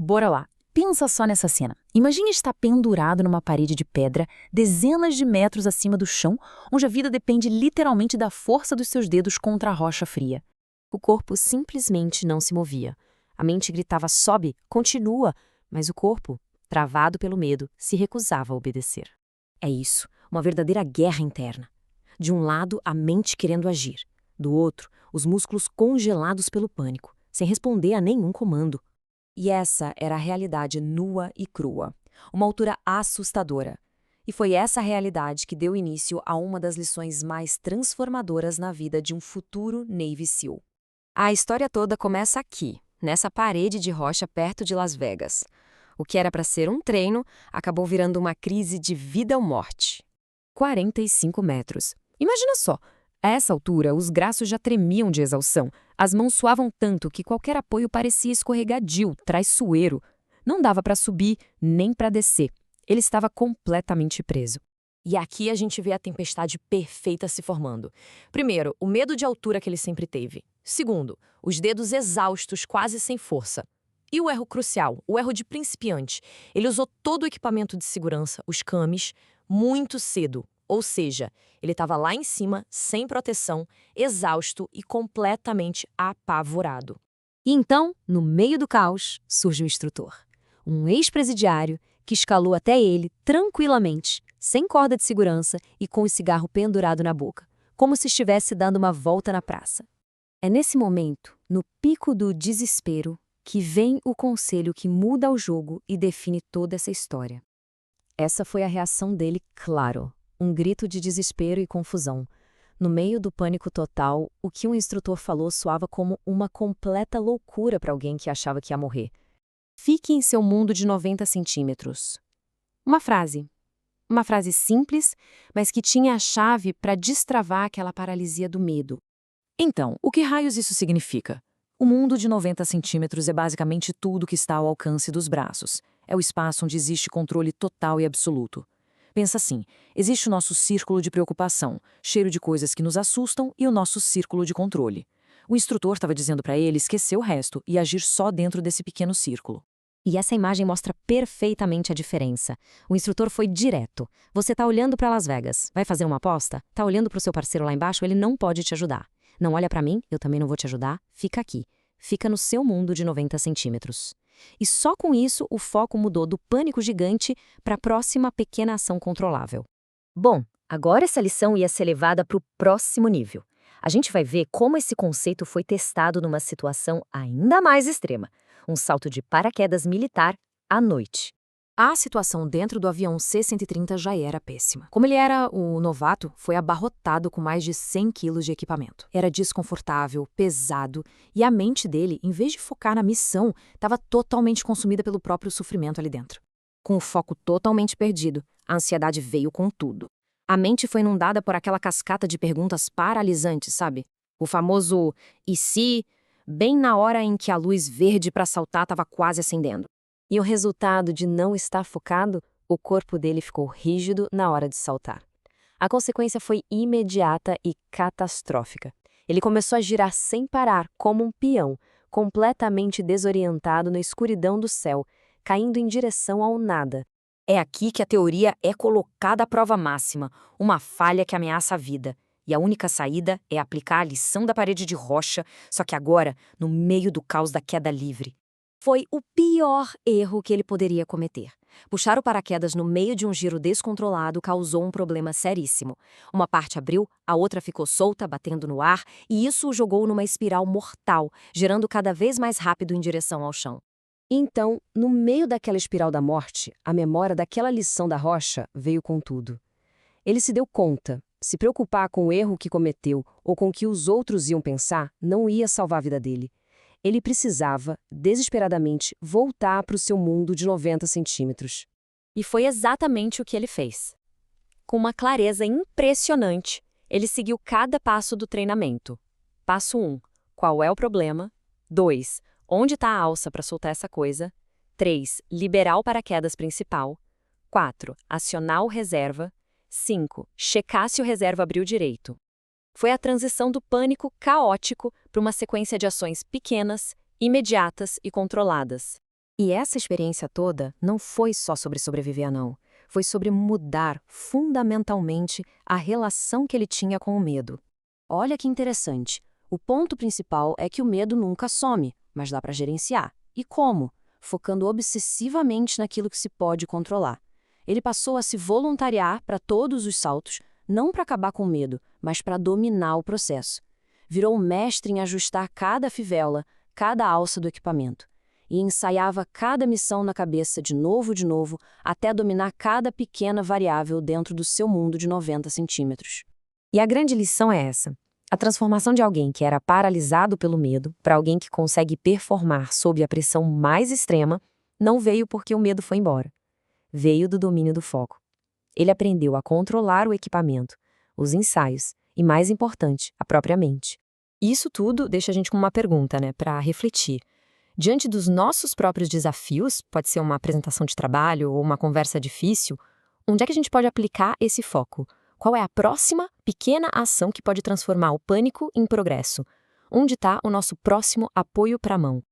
Bora lá. Pensa só nessa cena. Imagine estar pendurado numa parede de pedra, dezenas de metros acima do chão, onde a vida depende literalmente da força dos seus dedos contra a rocha fria. O corpo simplesmente não se movia. A mente gritava: sobe, continua, mas o corpo, travado pelo medo, se recusava a obedecer. É isso, uma verdadeira guerra interna. De um lado, a mente querendo agir. Do outro, os músculos congelados pelo pânico, sem responder a nenhum comando. E essa era a realidade nua e crua. Uma altura assustadora. E foi essa realidade que deu início a uma das lições mais transformadoras na vida de um futuro Navy SEAL. A história toda começa aqui, nessa parede de rocha perto de Las Vegas. O que era para ser um treino acabou virando uma crise de vida ou morte. 45 metros. Imagina só, a essa altura os braços já tremiam de exaustão, as mãos suavam tanto que qualquer apoio parecia escorregadio, traiçoeiro. Não dava para subir nem para descer. Ele estava completamente preso. E aqui a gente vê a tempestade perfeita se formando. Primeiro, o medo de altura que ele sempre teve. Segundo, os dedos exaustos, quase sem força. E o erro crucial, o erro de principiante. Ele usou todo o equipamento de segurança, os camis, muito cedo. Ou seja, ele estava lá em cima, sem proteção, exausto e completamente apavorado. E então, no meio do caos, surge o instrutor. Um ex-presidiário que escalou até ele tranquilamente, sem corda de segurança e com o cigarro pendurado na boca, como se estivesse dando uma volta na praça. É nesse momento, no pico do desespero, que vem o conselho que muda o jogo e define toda essa história. Essa foi a reação dele, claro. Um grito de desespero e confusão. No meio do pânico total, o que o instrutor falou soava como uma completa loucura para alguém que achava que ia morrer. Fique em seu mundo de 90 centímetros. Uma frase. Uma frase simples, mas que tinha a chave para destravar aquela paralisia do medo. Então, o que raios isso significa? O mundo de 90 centímetros é basicamente tudo que está ao alcance dos braços. É o espaço onde existe controle total e absoluto. Pensa assim, existe o nosso círculo de preocupação, cheiro de coisas que nos assustam, e o nosso círculo de controle. O instrutor estava dizendo para ele esquecer o resto e agir só dentro desse pequeno círculo. E essa imagem mostra perfeitamente a diferença. O instrutor foi direto. Você está olhando para Las Vegas, vai fazer uma aposta? Está olhando para o seu parceiro lá embaixo, ele não pode te ajudar. Não olha para mim, eu também não vou te ajudar, fica aqui. Fica no seu mundo de 90 centímetros. E só com isso o foco mudou do pânico gigante para a próxima pequena ação controlável. Bom, agora essa lição ia ser levada para o próximo nível. A gente vai ver como esse conceito foi testado numa situação ainda mais extrema. Um salto de paraquedas militar à noite. A situação dentro do avião C-130 já era péssima. Como ele era o novato, foi abarrotado com mais de 100 quilos de equipamento. Era desconfortável, pesado, e a mente dele, em vez de focar na missão, estava totalmente consumida pelo próprio sofrimento ali dentro. Com o foco totalmente perdido, a ansiedade veio com tudo. A mente foi inundada por aquela cascata de perguntas paralisantes, sabe? O famoso "e se?", bem na hora em que a luz verde para saltar estava quase acendendo. E o resultado de não estar focado, o corpo dele ficou rígido na hora de saltar. A consequência foi imediata e catastrófica. Ele começou a girar sem parar, como um peão, completamente desorientado na escuridão do céu, caindo em direção ao nada. É aqui que a teoria é colocada à prova máxima, uma falha que ameaça a vida. E a única saída é aplicar a lição da parede de rocha, só que agora, no meio do caos da queda livre. Foi o pior erro que ele poderia cometer. Puxar o paraquedas no meio de um giro descontrolado causou um problema seríssimo. Uma parte abriu, a outra ficou solta, batendo no ar, e isso o jogou numa espiral mortal, girando cada vez mais rápido em direção ao chão. Então, no meio daquela espiral da morte, a memória daquela lição da rocha veio com tudo. Ele se deu conta. Se preocupar com o erro que cometeu ou com o que os outros iam pensar não ia salvar a vida dele. Ele precisava, desesperadamente, voltar para o seu mundo de 90 centímetros. E foi exatamente o que ele fez. Com uma clareza impressionante, ele seguiu cada passo do treinamento. Passo 1. Qual é o problema? 2. Onde está a alça para soltar essa coisa? 3. Liberar o paraquedas principal. 4. Acionar o reserva. 5. Checar se o reserva abriu direito. Foi a transição do pânico caótico para uma sequência de ações pequenas, imediatas e controladas. E essa experiência toda não foi só sobre sobreviver, não. Foi sobre mudar fundamentalmente a relação que ele tinha com o medo. Olha que interessante. O ponto principal é que o medo nunca some, mas dá para gerenciar. E como? Focando obsessivamente naquilo que se pode controlar. Ele passou a se voluntariar para todos os saltos, não para acabar com o medo, mas para dominar o processo. Virou um mestre em ajustar cada fivela, cada alça do equipamento. E ensaiava cada missão na cabeça de novo, até dominar cada pequena variável dentro do seu mundo de 90 centímetros. E a grande lição é essa. A transformação de alguém que era paralisado pelo medo para alguém que consegue performar sob a pressão mais extrema não veio porque o medo foi embora. Veio do domínio do foco. Ele aprendeu a controlar o equipamento, os ensaios e, mais importante, a própria mente. Isso tudo deixa a gente com uma pergunta, para refletir. Diante dos nossos próprios desafios, pode ser uma apresentação de trabalho ou uma conversa difícil, onde é que a gente pode aplicar esse foco? Qual é a próxima pequena ação que pode transformar o pânico em progresso? Onde está o nosso próximo apoio para a mão?